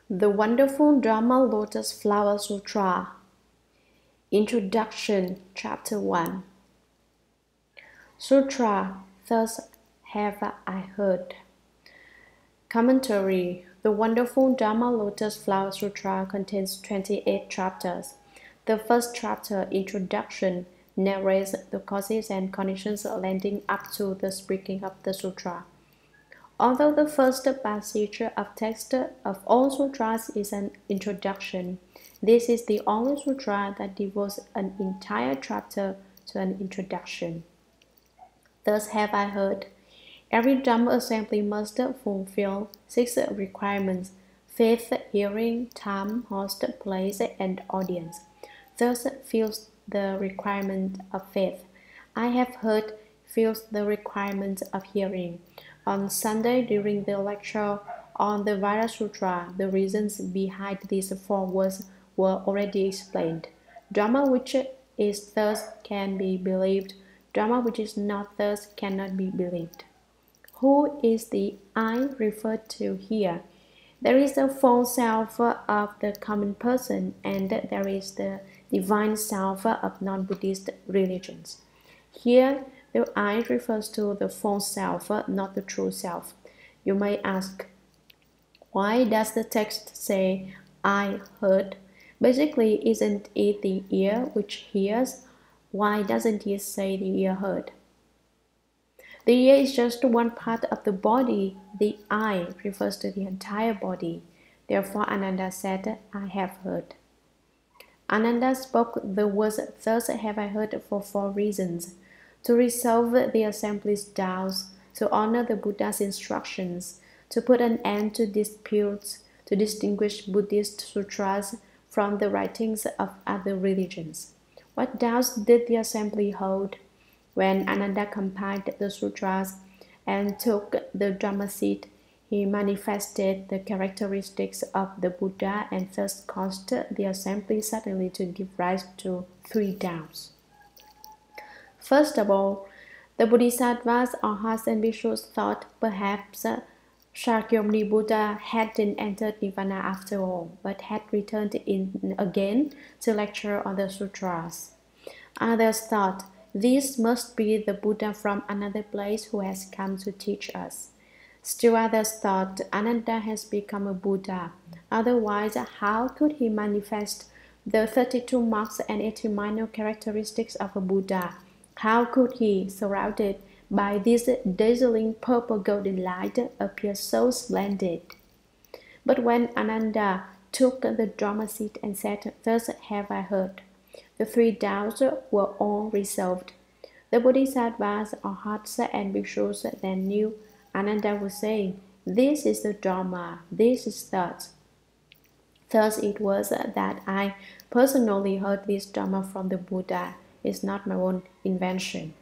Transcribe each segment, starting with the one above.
The Wonderful Dharma Lotus Flower Sutra. Introduction, Chapter 1. Sutra, thus have I heard. Commentary. The Wonderful Dharma Lotus Flower Sutra contains 28 chapters. The first chapter, Introduction, narrates the causes and conditions leading up to the speaking of the sutra. Although the first passage of text of all sutras is an introduction, this is the only sutra that devotes an entire chapter to an introduction. Thus have I heard. Every Dharma Assembly must fulfill 6 requirements: faith, hearing, time, host, place, and audience. Thus fills the requirement of faith. I have heard fills the requirement of hearing. On Sunday, during the lecture on the Vajra Sutra, the reasons behind these 4 words were already explained. Dharma which is thus can be believed. Dharma which is not thus cannot be believed. Who is the I referred to here? There is the false self of the common person, and there is the divine self of non-Buddhist religions. Here, the I refers to the false self, not the true self. You may ask, why does the text say, I heard? Basically, isn't it the ear which hears? Why doesn't it say the ear heard? The ear is just one part of the body. The I refers to the entire body. Therefore, Ananda said, I have heard. Ananda spoke the words, thus have I heard, for 4 reasons: to resolve the assembly's doubts, to honor the Buddha's instructions, to put an end to disputes, to distinguish Buddhist sutras from the writings of other religions. What doubts did the assembly hold? When Ananda compiled the sutras and took the Dharma seat, he manifested the characteristics of the Buddha and thus caused the assembly suddenly to give rise to 3 doubts. First of all, the Bodhisattvas, arhats, and bhikshus thought perhaps Shakyamuni Buddha hadn't entered Nirvana after all, but had returned in again to lecture on the sutras. Others thought, this must be the Buddha from another place who has come to teach us. Still others thought, Ananda has become a Buddha. Otherwise, how could he manifest the 32 marks and 80 minor characteristics of a Buddha? How could he, surrounded by this dazzling purple golden light, appear so splendid? But when Ananda took the Dharma seat and said, thus have I heard, the 3 doubts were all resolved. The Bodhisattvas, arhats, and bhikshus then knew Ananda was saying, this is the Dharma, this is thus. Thus it was that I personally heard this Dharma from the Buddha. It's not my own invention.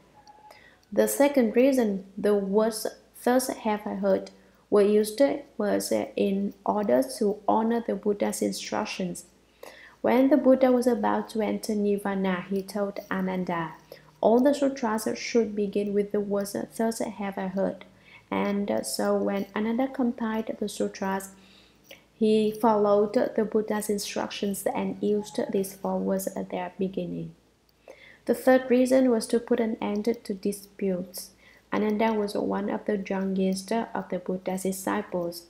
The second reason the words thus have I heard were used was in order to honor the Buddha's instructions. When the Buddha was about to enter Nirvana, he told Ananda, all the sutras should begin with the words thus have I heard. And so when Ananda compiled the sutras, he followed the Buddha's instructions and used these 4 words at their beginning. The third reason was to put an end to disputes. Ananda was one of the youngest of the Buddha's disciples.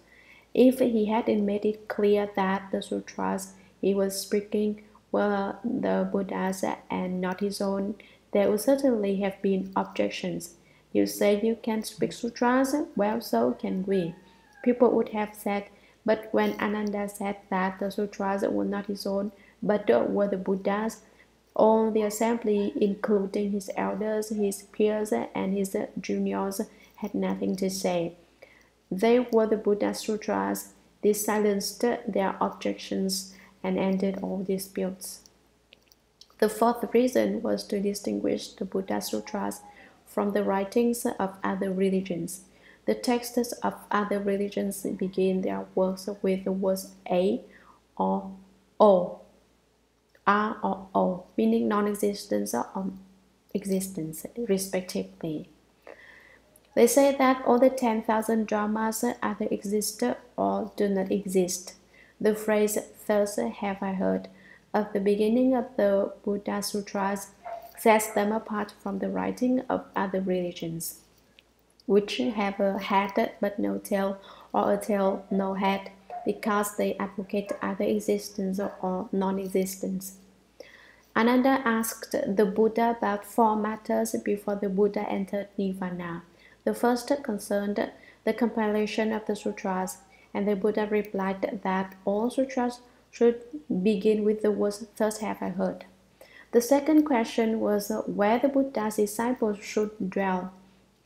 If he hadn't made it clear that the sutras he was speaking were the Buddha's and not his own, there would certainly have been objections. You say you can speak sutras? Well, so can we. People would have said, but when Ananda said that the sutras were not his own, but were the Buddha's, all the assembly, including his elders, his peers, and his juniors, had nothing to say. They were the Buddha's sutras. This silenced their objections and ended all disputes. The fourth reason was to distinguish the Buddha's sutras from the writings of other religions. The texts of other religions begin their works with the words A or O, R or O, meaning non-existence or existence, respectively. They say that all the 10,000 dharmas either exist or do not exist. The phrase, "Thus have I heard," at the beginning of the Buddha Sutras sets them apart from the writing of other religions, which have a head but no tail, or a tail no head, because they advocate either existence or non-existence. Ananda asked the Buddha about four matters before the Buddha entered Nirvana. The first concerned the compilation of the sutras, and the Buddha replied that all sutras should begin with the words, "Thus have I heard." The second question was where the Buddha's disciples should dwell,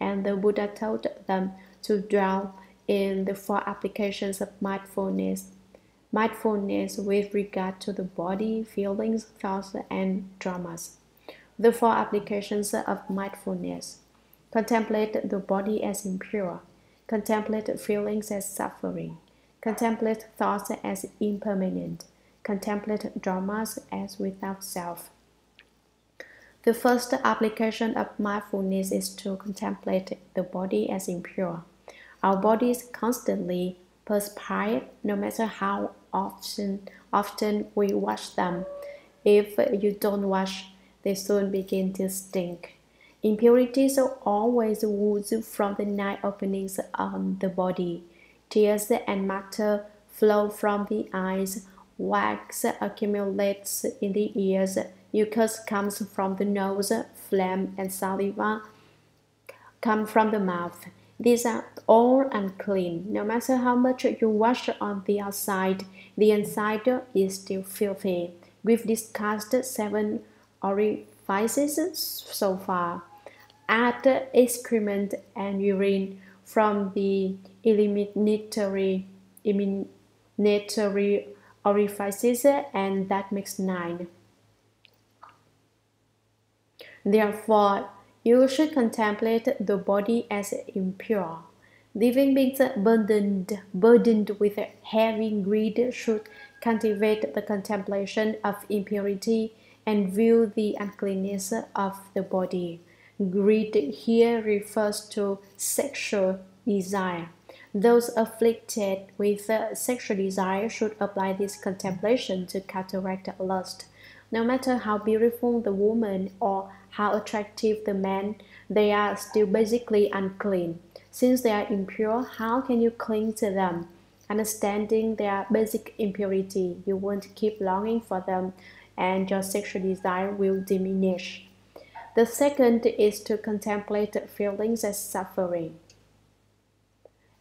and the Buddha told them to dwell in the four applications of mindfulness. Mindfulness with regard to the body, feelings, thoughts, and dramas. The four applications of mindfulness. Contemplate the body as impure. Contemplate feelings as suffering. Contemplate thoughts as impermanent. Contemplate dramas as without self. The first application of mindfulness is to contemplate the body as impure. Our bodies constantly perspire, no matter how often we wash them. If you don't wash, they soon begin to stink. Impurities always ooze from the 9 openings on the body. Tears and matter flow from the eyes. Wax accumulates in the ears. Mucus comes from the nose. Phlegm and saliva come from the mouth. These are all unclean. No matter how much you wash on the outside, the inside is still filthy. We've discussed 7 orifices so far. Add excrement and urine from the eliminatory orifices, and that makes 9. Therefore, you should contemplate the body as impure. Living beings burdened with heavy greed should cultivate the contemplation of impurity and view the uncleanness of the body. Greed here refers to sexual desire. Those afflicted with sexual desire should apply this contemplation to counteract lust. No matter how beautiful the woman or how attractive the man, they are still basically unclean. Since they are impure, how can you cling to them? Understanding their basic impurity, you won't keep longing for them, and your sexual desire will diminish. The second is to contemplate feelings as suffering.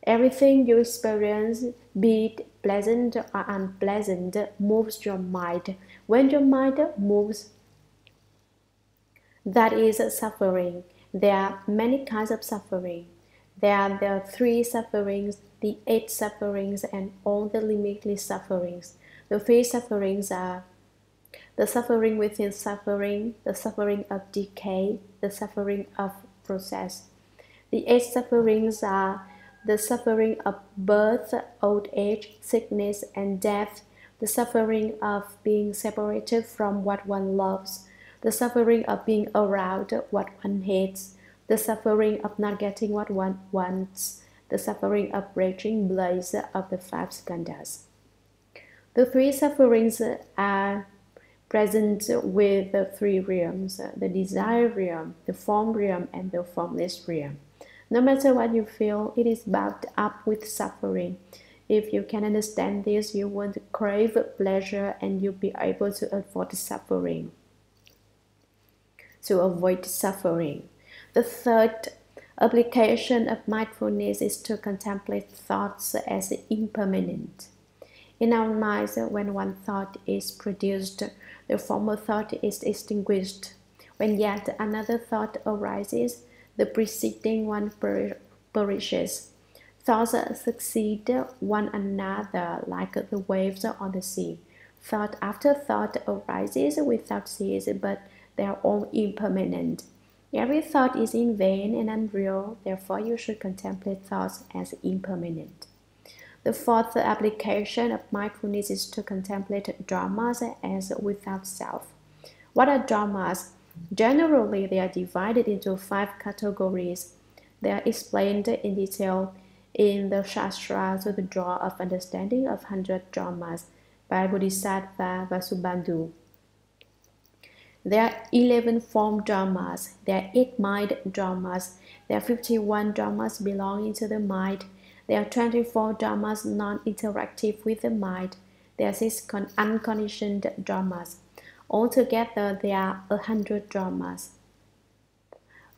Everything you experience, be it pleasant or unpleasant, moves your mind. When your mind moves, that is suffering. There are many kinds of suffering. There are the 3 sufferings, the 8 sufferings, and all the limitless sufferings. The 3 sufferings are the suffering within suffering, the suffering of decay, the suffering of process. The 8 sufferings are the suffering of birth, old age, sickness, and death, the suffering of being separated from what one loves, the suffering of being around what one hates, the suffering of not getting what one wants, the suffering of raging blaze of the 5 skandhas. The 3 sufferings are present with the 3 realms, the desire realm, the form realm, and the formless realm. No matter what you feel, it is bound up with suffering. If you can understand this, you won't crave pleasure and you'll be able to avoid suffering. The third application of mindfulness is to contemplate thoughts as impermanent. In our minds, when one thought is produced, the former thought is extinguished. When yet another thought arises, the preceding one perishes. Thoughts succeed one another like the waves on the sea. Thought after thought arises without cease, but they are all impermanent. Every thought is in vain and unreal, therefore you should contemplate thoughts as impermanent. The fourth application of mindfulness is to contemplate dramas as without self. What are dramas? Generally, they are divided into 5 categories. They are explained in detail in the Shastra to the Draw of Understanding of 100 Dharmas by Bodhisattva Vasubandhu. There are 11 form dharmas, there are 8 mind dharmas, there are 51 dharmas belonging to the mind, there are 24 dharmas non-interactive with the mind, there are 6 unconditioned dharmas. Altogether, there are 100 dharmas.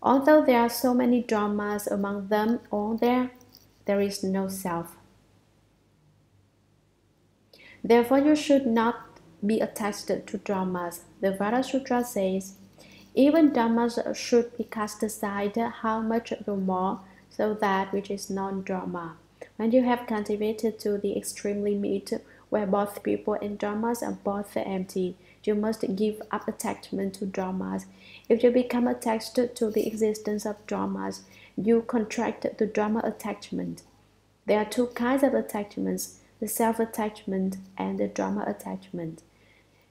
Although there are so many dharmas, among them all there is no self. Therefore, you should not be attached to dharmas. The Vajra Sutra says, even dharmas should be cast aside, how much the more, so that which is non-dharma. When you have cultivated to the extreme limit, where both people and dharmas are both empty, you must give up attachment to dharmas. If you become attached to the existence of dharmas, you contract the dharma attachment. There are 2 kinds of attachments, the self-attachment and the dharma attachment.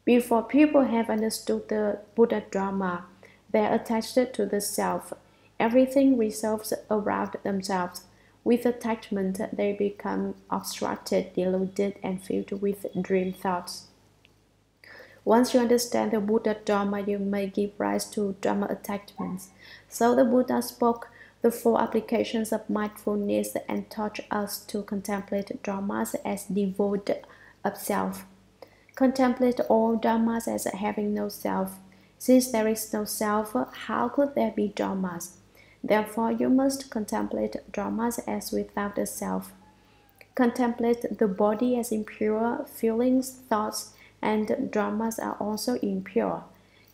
Before people have understood the Buddha Dharma, they are attached to the self. Everything revolves around themselves. With attachment, they become obstructed, deluded, and filled with dream thoughts. Once you understand the Buddha Dharma, you may give rise to Dharma attachments. So the Buddha spoke the 4 applications of mindfulness and taught us to contemplate dharmas as devoid of self. Contemplate all dharmas as having no self. Since there is no self, how could there be dharmas? Therefore, you must contemplate dharmas as without a self. Contemplate the body as impure, feelings, thoughts, and dharmas are also impure.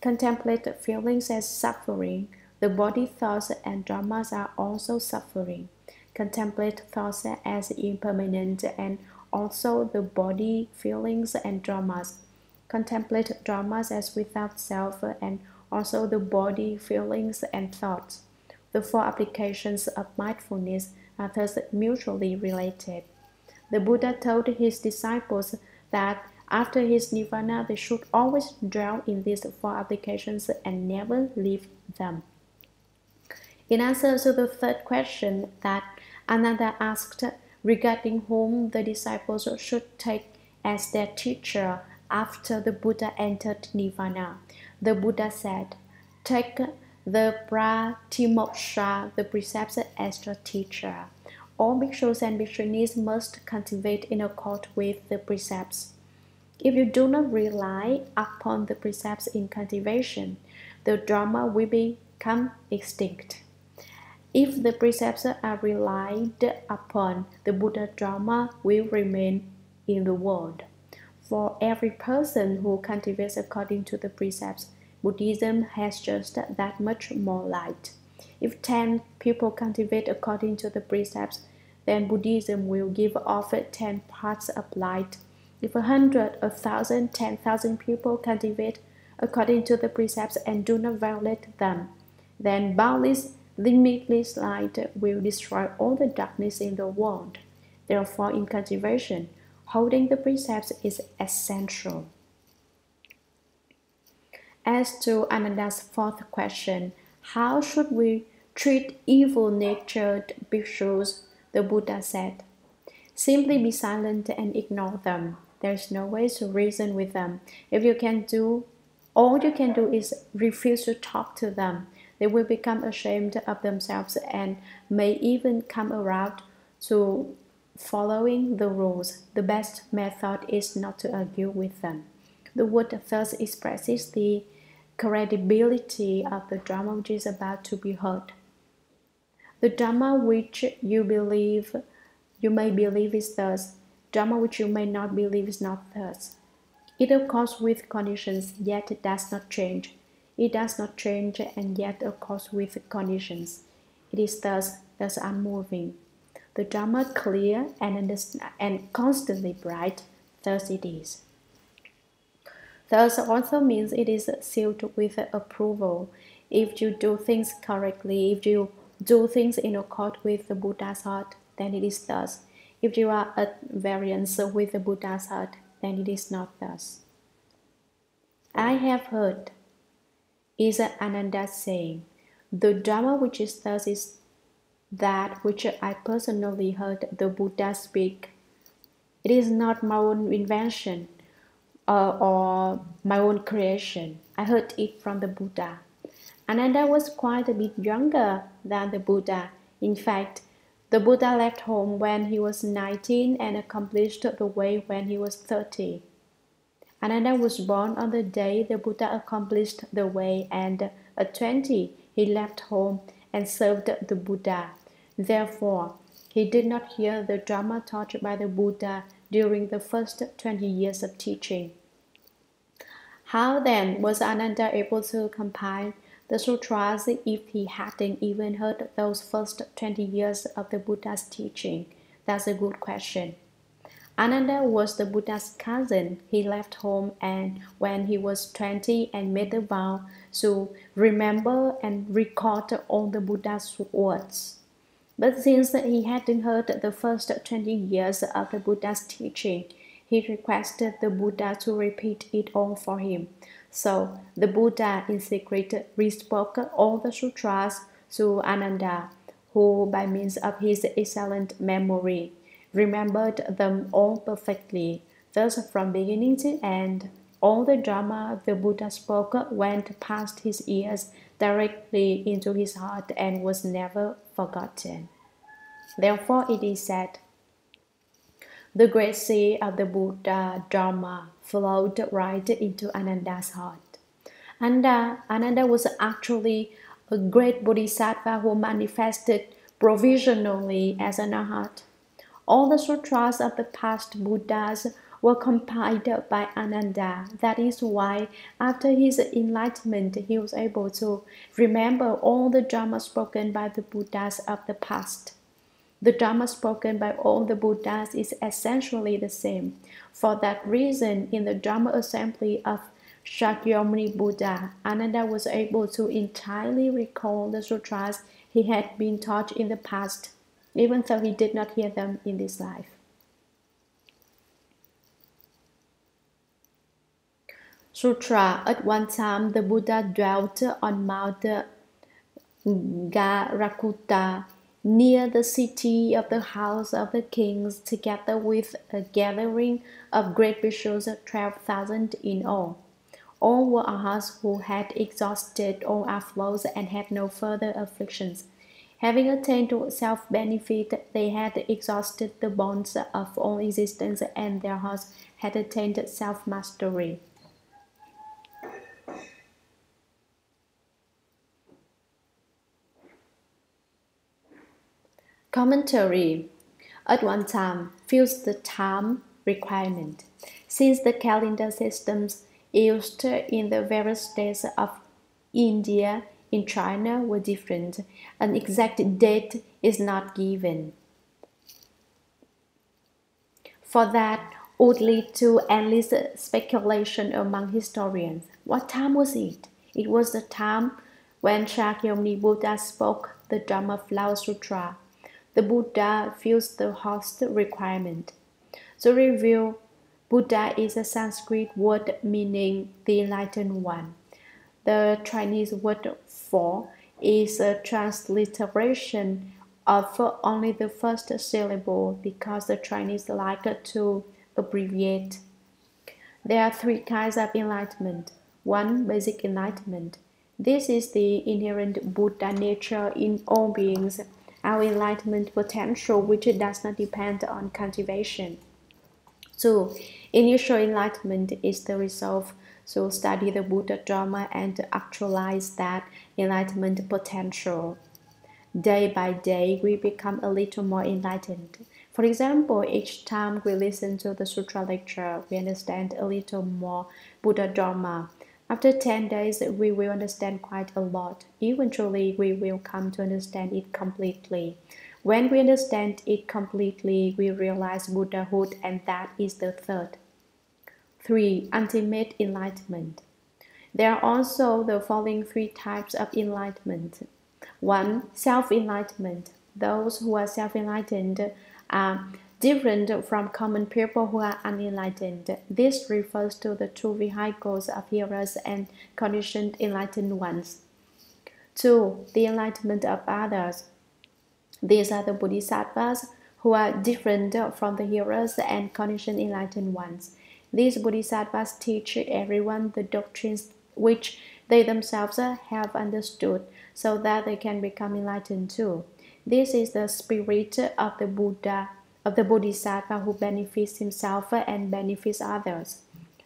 Contemplate feelings as suffering. The body, thoughts, and dharmas are also suffering. Contemplate thoughts as impermanent, and also the body, feelings, and dharmas. Contemplate dharmas as without self, and also the body, feelings, and thoughts. The 4 applications of mindfulness are thus mutually related. The Buddha told his disciples that after his nirvana, they should always dwell in these 4 applications and never leave them. In answer to the 3rd question that Ananda asked regarding whom the disciples should take as their teacher after the Buddha entered nirvana, the Buddha said, take the Pratimoksha, the precepts, as your teacher. All bhikshus and bhikshunis must cultivate in accord with the precepts. If you do not rely upon the precepts in cultivation, the Dharma will become extinct. If the precepts are relied upon, the Buddha Dharma will remain in the world. For every person who cultivates according to the precepts, Buddhism has just that much more light. If 10 people cultivate according to the precepts, then Buddhism will give off 10 parts of light. If 100, 1,000, 10,000 people cultivate according to the precepts and do not violate them, then boundless, limitless light will destroy all the darkness in the world. Therefore, in cultivation, holding the precepts is essential. As to Ananda's 4th question, how should we treat evil-natured bhikshus? The Buddha said, simply be silent and ignore them. There is no way to reason with them. All you can do is refuse to talk to them. They will become ashamed of themselves and may even come around to following the rules. The best method is not to argue with them. The word thus expresses the credibility of the Dharma which is about to be heard. The Dharma which you may believe is thus. Dharma which you may not believe is not thus. It occurs with conditions, yet it does not change. It does not change, and yet occurs with conditions. It is thus unmoving. The Dharma clear and constantly bright, thus it is. Thus also means it is sealed with approval. If you do things correctly, if you do things in accord with the Buddha's heart, then it is thus. If you are at variance with the Buddha's heart, then it is not thus. I have heard, is Ananda's saying, the Dharma which is thus is that which I personally heard the Buddha speak. It is not my own invention or my own creation. I heard it from the Buddha. Ananda was quite a bit younger than the Buddha. In fact, the Buddha left home when he was 19 and accomplished the way when he was 30. Ananda was born on the day the Buddha accomplished the way, and at 20 he left home and served the Buddha. Therefore, he did not hear the Dharma taught by the Buddha during the first 20 years of teaching. How then was Ananda able to compile the sutras if he hadn't even heard those first 20 years of the Buddha's teaching? That's a good question. Ananda was the Buddha's cousin. He left home and when he was 20 and made the vow to remember and record all the Buddha's words. But since he hadn't heard the first 20 years of the Buddha's teaching, he requested the Buddha to repeat it all for him. So the Buddha in secret respoke all the sutras to Ananda, who by means of his excellent memory remembered them all perfectly. Thus, from beginning to end, all the Dharma the Buddha spoke went past his ears directly into his heart and was never forgotten. Therefore, it is said, the great sea of the Buddha Dharma flowed right into Ananda's heart. Ananda was actually a great bodhisattva who manifested provisionally as an arhat. All the sutras of the past Buddhas were compiled by Ananda. That is why, after his enlightenment, he was able to remember all the Dharma spoken by the Buddhas of the past. The Dharma spoken by all the Buddhas is essentially the same. For that reason, in the Dharma Assembly of Shakyamuni Buddha, Ananda was able to entirely recall the sutras he had been taught in the past, even though he did not hear them in this life. Sutra. At one time, the Buddha dwelt on Mount Garakuta, near the city of the house of the kings, together with a gathering of great bhikshus, 12,000 in all. All were arhats who had exhausted all outflows and had no further afflictions. Having attained to self-benefit, they had exhausted the bonds of all existence, and their hearts had attained self-mastery. Commentary. At one time, fills the time requirement. Since the calendar systems used in the various states of India in China were different, an exact date is not given. For that would lead to endless speculation among historians. What time was it? It was the time when Shakyamuni Buddha spoke the Dharma Flower Sutra. The Buddha fills the host requirement. To review, Buddha is a Sanskrit word meaning the enlightened one. The Chinese word for is a transliteration of only the first syllable because the Chinese like to abbreviate. There are three kinds of enlightenment. One, basic enlightenment. This is the inherent Buddha nature in all beings, our enlightenment potential, which does not depend on cultivation. 2. Initial enlightenment is the resolve to study the Buddha Dharma and to actualize that enlightenment potential. Day by day, we become a little more enlightened. For example, each time we listen to the sutra lecture, we understand a little more Buddha Dharma. After 10 days, we will understand quite a lot. Eventually, we will come to understand it completely. When we understand it completely, we realize Buddhahood, and that is the third. 3. Ultimate enlightenment. There are also the following three types of enlightenment. 1. Self-enlightenment. Those who are self-enlightened are different from common people who are unenlightened. This refers to the two vehicles of hearers and conditioned enlightened ones. 2. The enlightenment of others. These are the bodhisattvas who are different from the hearers and conditioned enlightened ones. These bodhisattvas teach everyone the doctrines which they themselves have understood, so that they can become enlightened too. This is the spirit of the Buddha, of the bodhisattva who benefits himself and benefits others.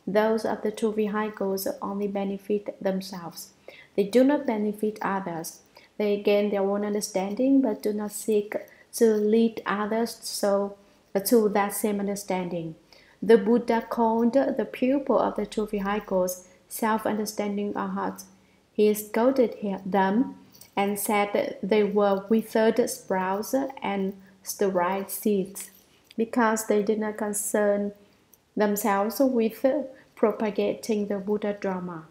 Those of the two vehicles only benefit themselves. They do not benefit others. They gain their own understanding but do not seek to lead others to that same understanding. The Buddha called the pupil of the two vehicles self-understanding arhats. He scolded them and said that they were withered sprouts and sterile seeds because they did not concern themselves with propagating the Buddha Dharma.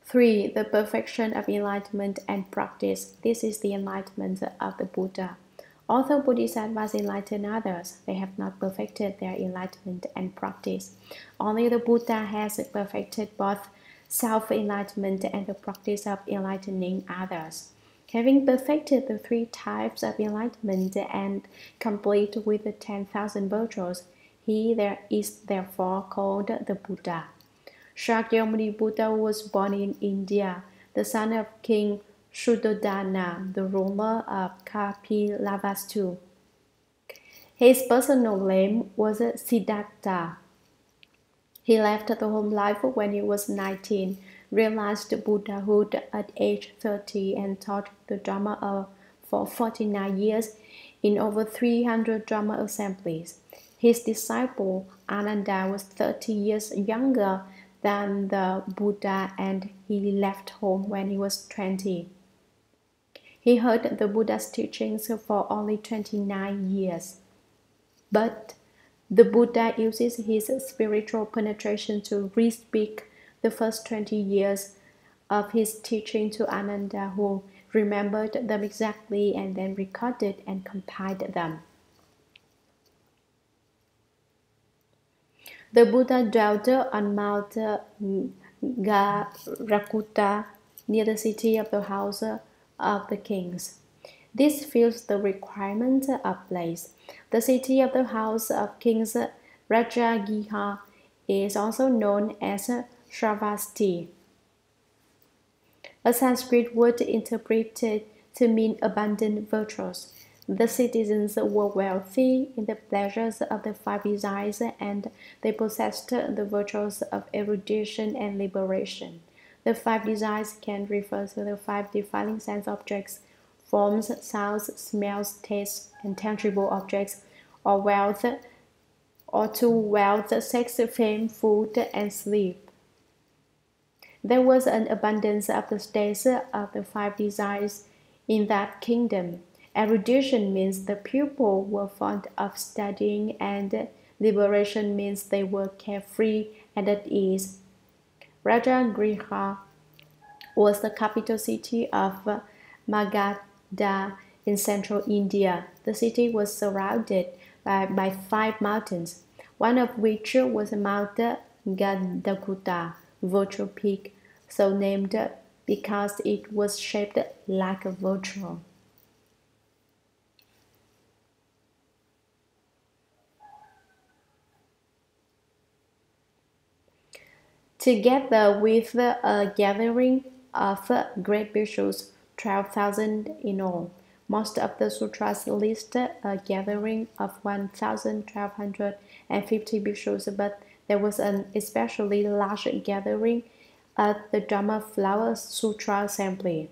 3. The perfection of enlightenment and practice. This is the enlightenment of the Buddha. Although bodhisattvas enlighten others, they have not perfected their enlightenment and practice. Only the Buddha has perfected both self-enlightenment and the practice of enlightening others. Having perfected the 3 types of enlightenment and complete with the 10,000 virtues, he is therefore called the Buddha. Shakyamuni Buddha was born in India, the son of King Shuddhodana, the ruler of Kapilavastu. His personal name was Siddhartha. He left the home life when he was 19, realized Buddhahood at age 30, and taught the Dharma for 49 years in over 300 Dharma assemblies. His disciple Ananda was 30 years younger than the Buddha, and he left home when he was 20. He heard the Buddha's teachings for only 29 years. But the Buddha uses his spiritual penetration to re-speak the first 20 years of his teaching to Ananda, who remembered them exactly and then recorded and compiled them. The Buddha dwelt on Mount Garakuta, near the city of the house of the kings. This fills the requirement of Bliss. The city of the house of kings Rajagiha is also known as Shravasti, a Sanskrit word interpreted to mean abundant virtues. The citizens were wealthy in the pleasures of the 5 desires, and they possessed the virtues of erudition and liberation. The 5 desires can refer to the 5 defiling sense objects: forms, sounds, smells, tastes, and tangible objects, or to wealth, sex, fame, food, and sleep. There was an abundance of the states of the 5 desires in that kingdom. Erudition means the pupil were fond of studying, and liberation means they were carefree and at ease. Rajagriha was the capital city of Magadha in central India. The city was surrounded by 5 mountains, one of which was Mount Gadakuta, virtual peak, so named because it was shaped like a virtue. Together with a gathering of great bhikshus, 12,000 in all. Most of the sutras list a gathering of 1,250 bhikshus, but there was an especially large gathering at the Dharma Flower Sutra Assembly.